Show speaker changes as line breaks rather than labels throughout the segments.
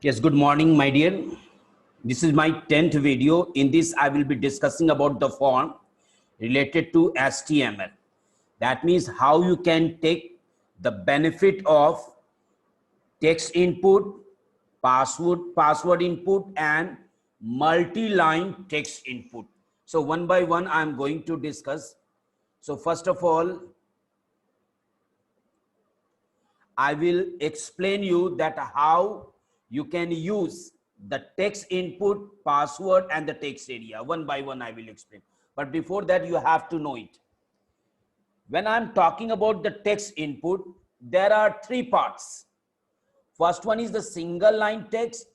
Yes, good morning, my dear. This is my 10th video. In this, I will be discussing about the form related to HTML. That means how you can take the benefit of text input, password input, and multi-line text input. So one by one, I'm going to discuss. So first of all, I will explain you that how you can use the text input, password, and the text area. One by one, I will explain. But before that, you have to know it. When I'm talking about the text input, there are three parts. First one is the single line text.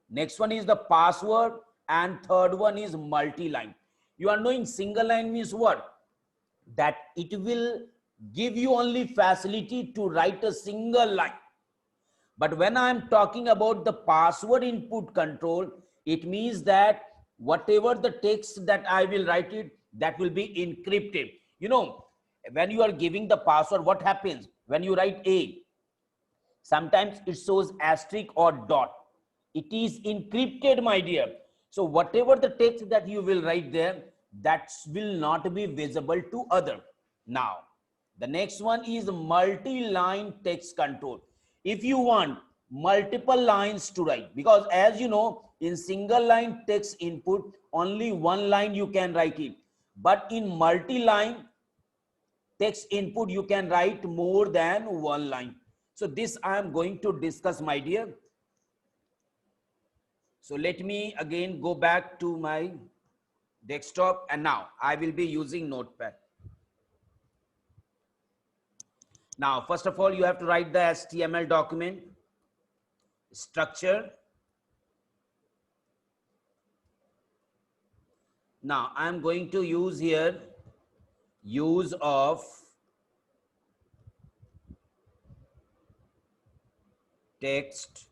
Next one is the password. And third one is multi-line. You are knowing single line means what? That it will give you only facility to write a single line. But when I'm talking about the password input control, it means that whatever the text that I will write it, that will be encrypted. You know, when you are giving the password, what happens? When you write A, sometimes it shows asterisk or dot. It is encrypted, my dear. So whatever the text that you will write there, that will not be visible to other. Now, the next one is multi-line text control. If you want multiple lines to write, because as you know, in single line text input, only one line you can write it. But in multi-line text input, you can write more than one line. So this I am going to discuss, my dear. So let me again go back to my desktop, and now I will be using Notepad. Now, first of all, you have to write the HTML document structure. Now, I am going to use here use of text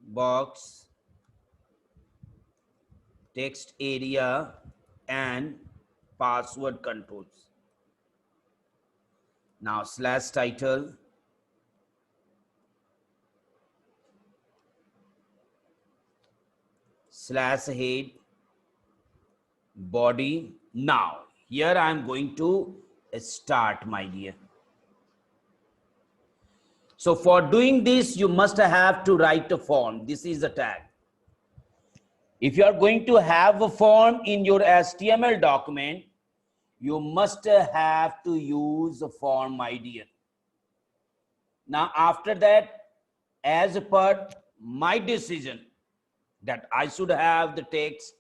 box, text area, and password controls. Now, slash title, slash head, body. Now, here I am going to start, my dear. So for doing this, you must have to write a form. This is a tag. If you are going to have a form in your HTML document, you must have to use a form, my dear. Now, after that, as per my decision that I should have the text,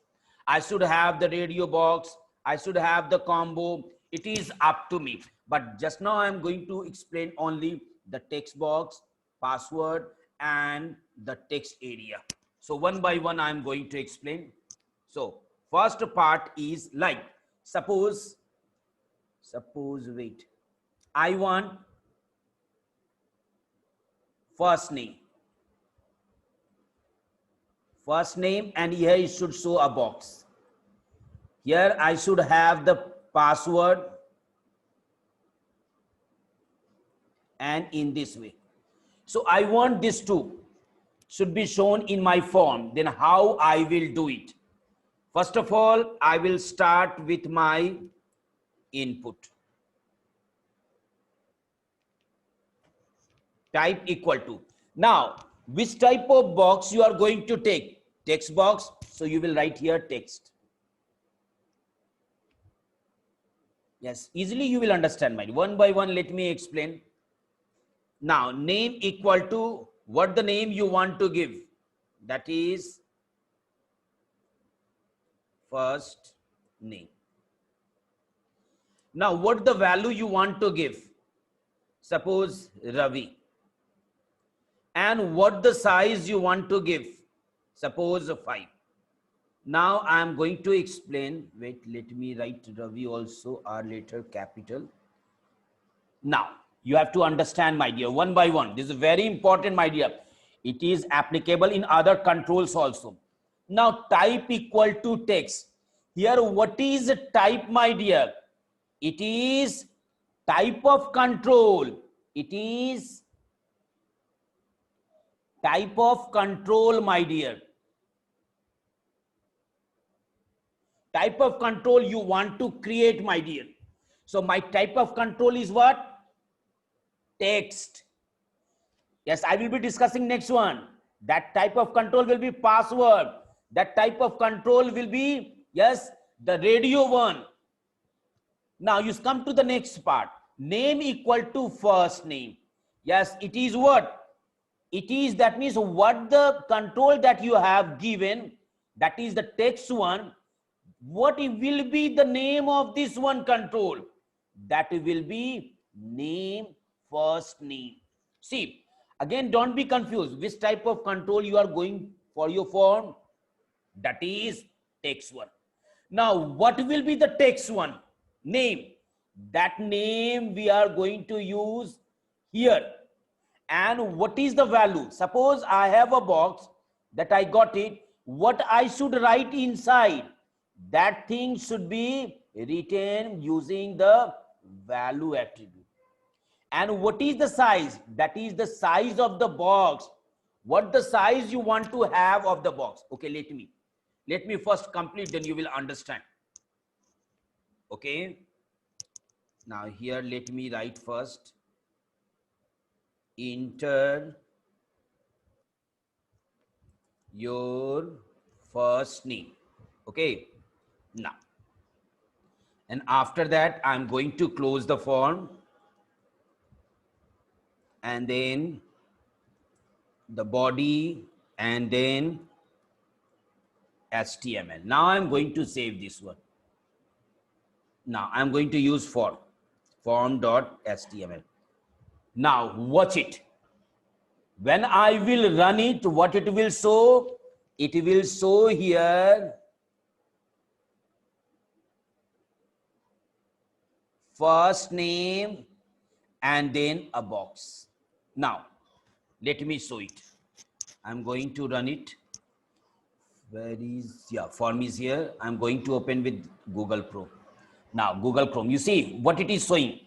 I should have the radio box, I should have the combo, it is up to me. But just now I'm going to explain only the text box, password, and the text area. So one by one I'm going to explain. So first part is like, suppose wait, I want first name, and here it should show a box. Here I should have the password, and in this way. So I want this two should be shown in my form. Then how I will do it? First of all, I will start with my input. Type equal to. Now, which type of box you are going to take? Text box. So you will write here text. Yes, easily you will understand, my one by one. Let me explain. Now, name equal to what the name you want to give. That is first name. Now, what the value you want to give? Suppose Ravi. And what the size you want to give? Suppose 5. Now I am going to explain. Wait, let me write Ravi also, or later capital. Now you have to understand, my dear, one by one. This is very important, my dear. It is applicable in other controls also. Now type equal to text. Here what is a type, my dear? It is type of control. It is Type of control, my dear. Type of control you want to create, my dear. So my type of control is what? Text. Yes, I will be discussing next one. That type of control will be password. That type of control will be, yes, the radio one. Now you come to the next part. Name equal to first name. Yes, it is what? It is, that means what the control that you have given, that is the text one. What will be the name of this one control? That will be name first name. See, again, don't be confused which type of control you are going for your form. That is text one. Now, what will be the text one? Name. That name we are going to use here. And what is the value? Suppose I have a box that I got it. What I should write inside? That thing should be written using the value attribute. And what is the size? That is the size of the box. What the size you want to have of the box? Okay, let me first complete, then you will understand. Okay. Now here, let me write first. Enter your first name. Okay. Now, and after that, I'm going to close the form, and then the body, and then HTML. Now I'm going to save this one. Now I'm going to use form.html. Now watch it. When I will run it, what it will show? It will show here first name and then a box. Now let me show it. I'm going to run it. Where is, yeah, form is here. I'm going to open with Google Chrome. Now Google Chrome, you see what it is showing.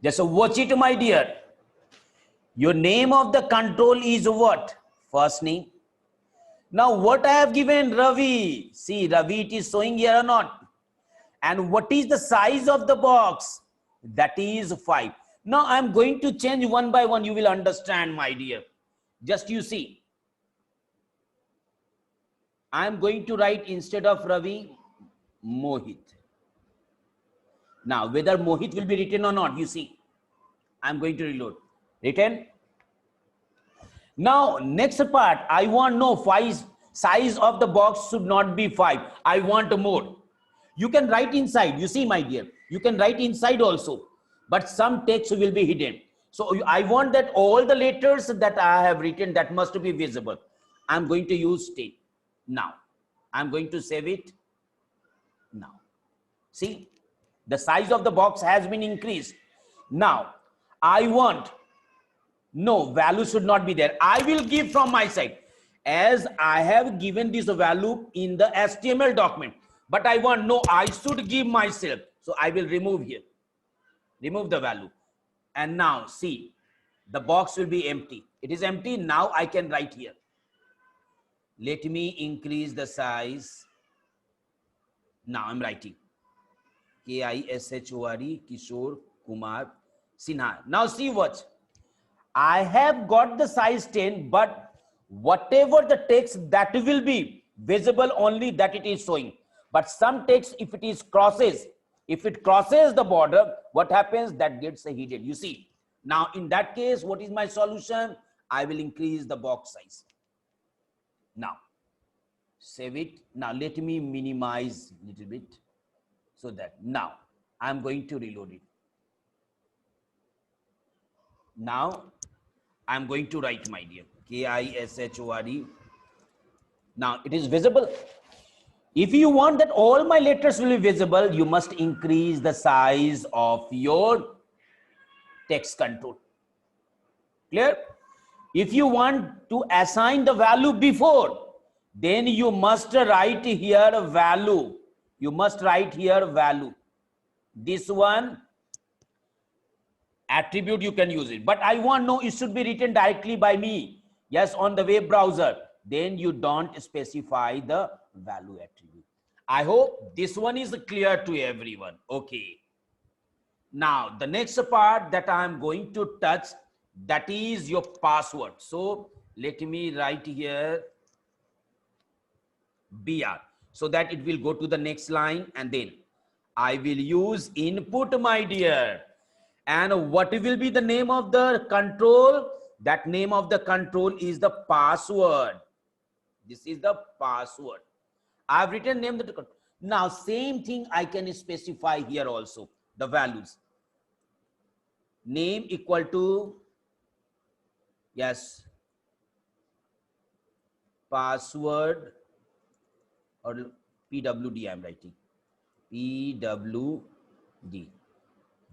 Just watch it, my dear. Your name of the control is what? First name. Now what I have given? Ravi. See, Ravi, it is showing here or not? And what is the size of the box? That is 5. Now I'm going to change one by one. You will understand, my dear. Just you see. I'm going to write, instead of Ravi, Mohit. Now whether Mohit will be written or not, you see. I'm going to reload. Written. Now next part, I want no 5. Size of the box should not be 5. I want more. You can write inside. You see, my dear. You can write inside also. But some text will be hidden. So I want that all the letters that I have written, that must be visible. I'm going to use state. Now I'm going to save it. Now see, the size of the box has been increased. Now I want, no, value should not be there. I will give from my side, as I have given this value in the HTML document, but I want, no, I should give myself. So I will remove here, remove the value. And now see, the box will be empty. It is empty. Now I can write here. Let me increase the size. Now I'm writing Kishore, Kishore Kumar Sinha. Now see what? I have got the size 10, but whatever the text, that will be visible only, that it is showing. But some text, if it is crosses, if it crosses the border, what happens? That gets hidden. You see. Now in that case, what is my solution? I will increase the box size. Now save it. Now let me minimize a little bit, so that now I'm going to reload it. Now I'm going to write, my dear, Kishore. Now it is visible. If you want that all my letters will be visible, you must increase the size of your text control. Clear? If you want to assign the value before, then you must write here value. You must write here value. This one attribute, you can use it. But I want, no, it should be written directly by me. yes, on the web browser, then you don't specify the value attribute. I hope this one is clear to everyone. Okay. Now, the next part that I am going to touch, that is your password. So let me write here BR, so that it will go to the next line, and then I will use input, my dear. And what will be the name of the control? That name of the control is the password. This is the password. I've written name the control. Now, same thing I can specify here also, the values. Name equal to, yes, password, or PWD I'm writing. PWD.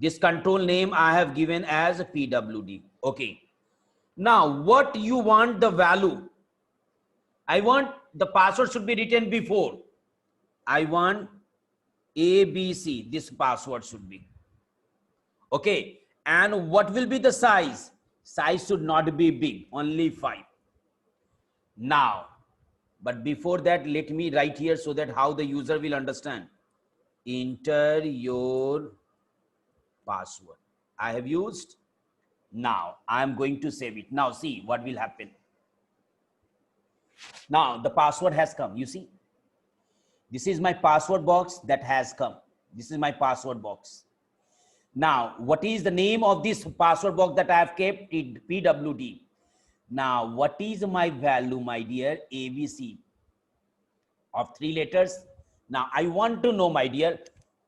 This control name I have given as PWD. Okay. Now, what you want the value? I want the password should be written before. I want ABC. This password should be. Okay. And what will be the size? Size should not be big, only 5. Now, but before that, let me write here so that how the user will understand. Enter your password. I have used. Now I am going to save it. Now see what will happen. Now the password has come. You see, this is my password box that has come. This is my password box. Now, what is the name of this password box that I have kept? PWD. Now, what is my value, my dear? ABC of 3 letters. Now, I want to know, my dear,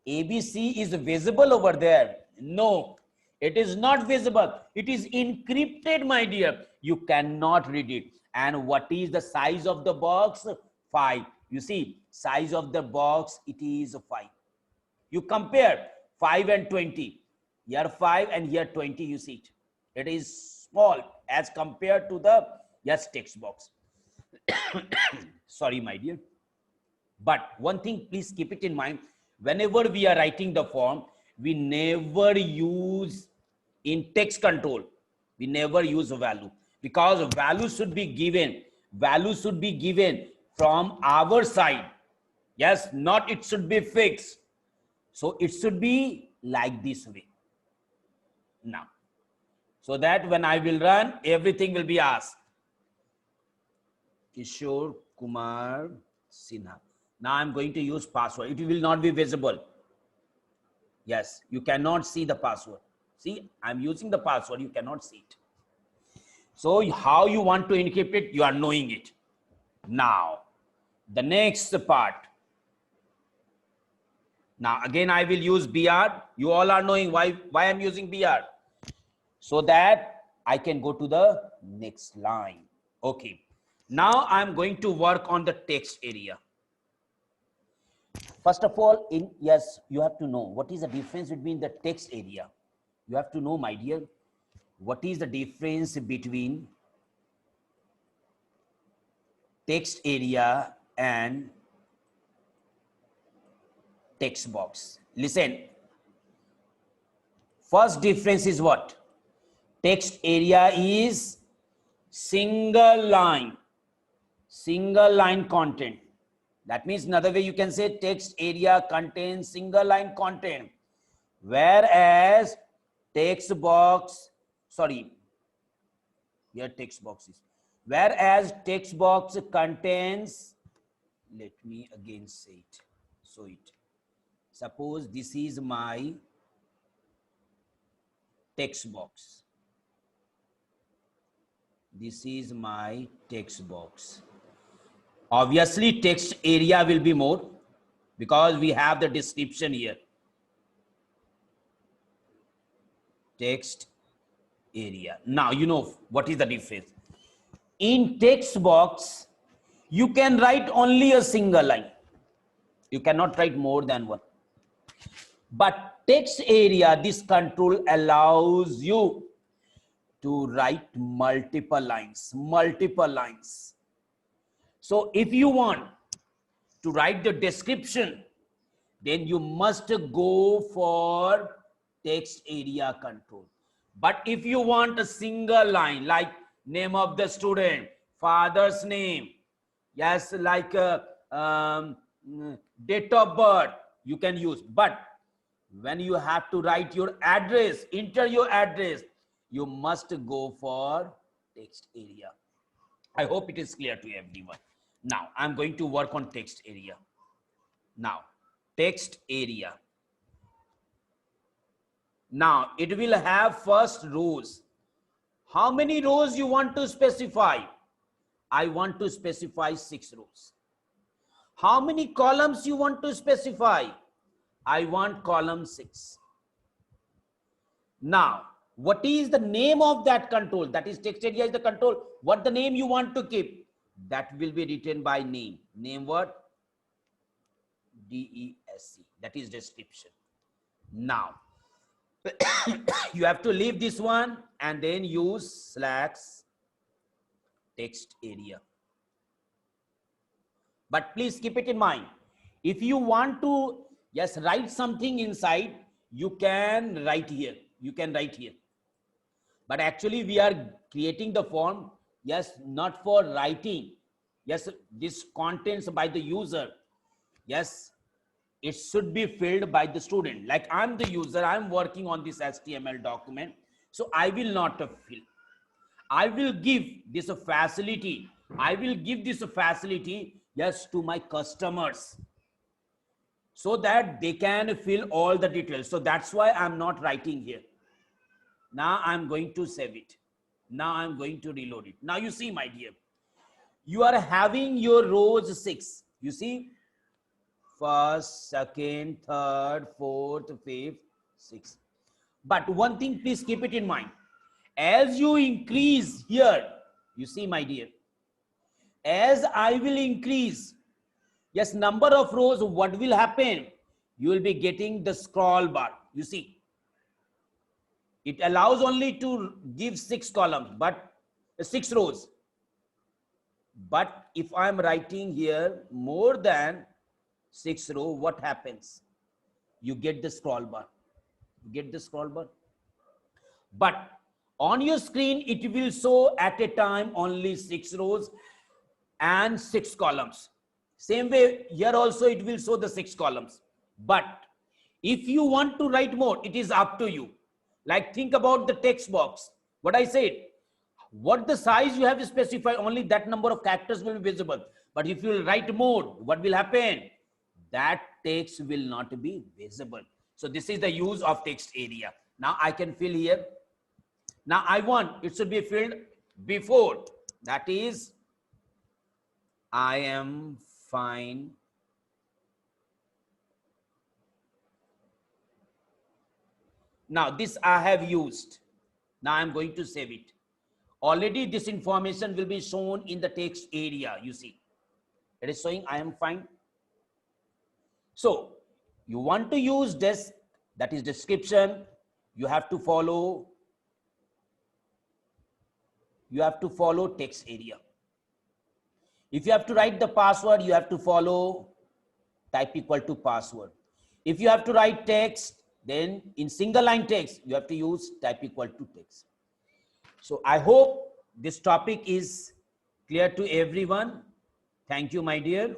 ABC is visible over there. No, it is not visible. It is encrypted, my dear. You cannot read it. And what is the size of the box? 5. You see, size of the box, it is 5. You compare 5 and 20. Here 5 and here 20, you see it. It is small as compared to the, yes, text box. Sorry, my dear. But one thing, please keep it in mind. Whenever we are writing the form, we never use in text control. We never use a value, because value should be given. Value should be given from our side. Yes, not it should be fixed. So it should be like this way. Now, so that when I will run, everything will be asked. Kishore Kumar Sinha. Now I'm going to use password. It will not be visible. Yes, you cannot see the password. See, I'm using the password. You cannot see it. So how you want to encrypt it, you are knowing it. Now, the next part. Now, again, I will use BR. You all are knowing why I'm using BR. So that I can go to the next line. Okay. Now I'm going to work on the text area. First of all, yes, you have to know what is the difference between the text area. You have to know, my dear, what is the difference between text area and text box. Listen. First difference is what? Text area is single line content. That means another way you can say text area contains single line content, whereas text box, sorry, here text box is, whereas text box contains, let me again say it, so it, suppose this is my text box. This is my text box. Obviously, text area will be more because we have the description here. Text area. Now, you know what is the difference. In text box, you can write only a single line. You cannot write more than one. But text area, this control allows you to write multiple lines. So if you want to write the description, then you must go for text area control. But if you want a single line, like name of the student, father's name, yes, like date of birth you can use. But when you have to write your address, enter your address, you must go for text area. I hope it is clear to everyone. Now I'm going to work on text area. Now text area. Now it will have first rows. How many rows you want to specify? I want to specify 6 rows. How many columns you want to specify? I want column 6. Now, what is the name of that control? That is text area is the control. What the name you want to keep? That will be written by name. Name what? DESC. That is description. Now, you have to leave this one and then use / text area. But please keep it in mind. If you want to, yes, write something inside, you can write here. You can write here. But actually we are creating the form, yes, not for writing. Yes, this contents by the user. Yes, it should be filled by the student. Like I'm the user, I'm working on this HTML document. So I will not fill. I will give this a facility. I will give this a facility, yes, to my customers, so that they can fill all the details. So that's why I'm not writing here. Now I'm going to save it. Now I'm going to reload it. Now you see, my dear, you are having your rows 6. You see, first, second, third, fourth, fifth, sixth. But one thing, please keep it in mind. As you increase here, you see, my dear, as I will increase, yes, number of rows, what will happen? You will be getting the scroll bar. You see, it allows only to give 6 columns, but 6 rows. But if I'm writing here more than 6 rows, what happens? You get the scroll bar. You get the scroll bar. But on your screen, it will show at a time only 6 rows and 6 columns. Same way here also it will show the 6 columns. But if you want to write more, it is up to you. Like think about the text box. What I said, what the size you have to specify, only that number of characters will be visible. But if you write more, what will happen? That text will not be visible. So this is the use of text area. Now I can fill here. Now I want it should be filled before. That is, I am fine. Now this I have used. Now I'm going to save it. Already this information will be shown in the text area. You see, it is showing I am fine. So you want to use this, that is description. You have to follow text area. If you have to write the password, you have to follow type equal to password. If you have to write text, then in single line text, you have to use type equal to text. So I hope this topic is clear to everyone. Thank you, my dear.